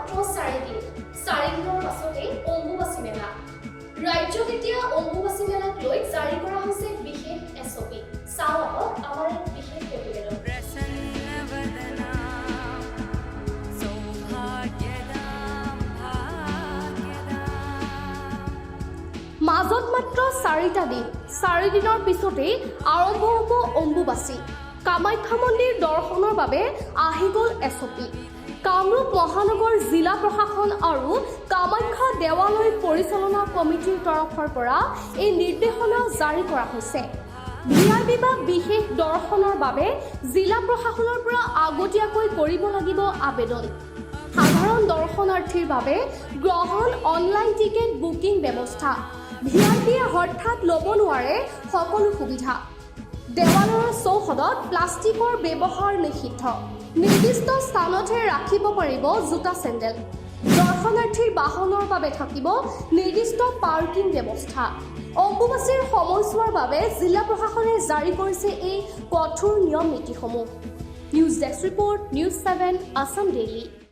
মাত্ৰ 4 দিন। 4 দিনৰ পাছতে অম্বুবাচী মেলা। ৰাজ্যত এতিয়া অম্বুবাচী মেলাক লৈ জাৰি কৰা হৈছে বিশেষ SOP। চাওঁ আহক আমাৰ এক বিশেষ প্ৰতিবেদন। মাজত মাত্ৰ 4টা দিন। 4 দিনৰ পিছতেই আৰম্ভ হ'ব অম্বুবাচী। কামাখ্যা মন্দিৰ দৰ্শনৰ বাবে আহি গ'ল SOP। কামৰূপ মহানগৰ জিলা প্ৰশাসন আৰু কামাখ্যা দেৱালয় পৰিচালনা কমিটিৰ তৰফৰ পৰা এই নিৰ্দেশনা জাৰি কৰা হৈছে। VIP বা বিশেষ দৰ্শনৰ বাবে জিলা প্ৰশাসনৰ পৰা আগতীয়াকৈ কৰিব লাগিব আবেদন। সাধাৰণ দৰ্শনাৰ্থীৰ বাবে গ্ৰহণ অনলাইন টিকেট বুকিং ব্যৱস্থা। VIPয়ে হঠাৎ ল'ব নোৱাৰে সকলো সুবিধা। দেৱালয়ৰ চৌহদত প্লাষ্টিকৰ ব্যৱহাৰ নিষিদ্ধ। নিৰ্দিষ্ট স্থানতহে ৰাখিব পাৰিব জোতা চেণ্ডেল। দৰ্শনাৰ্থীৰ বাহনৰ বাবে থাকিব নিৰ্দিষ্ট পাৰ্কিং ব্যৱস্থা। অম্বুবাচীৰ সময়ছোৱাৰ বাবে জিলা প্ৰশাসনে জাৰি কৰিছে এই কঠোৰ নিয়ম নীতিসমূহ। News desk report, news 7 Assam daily.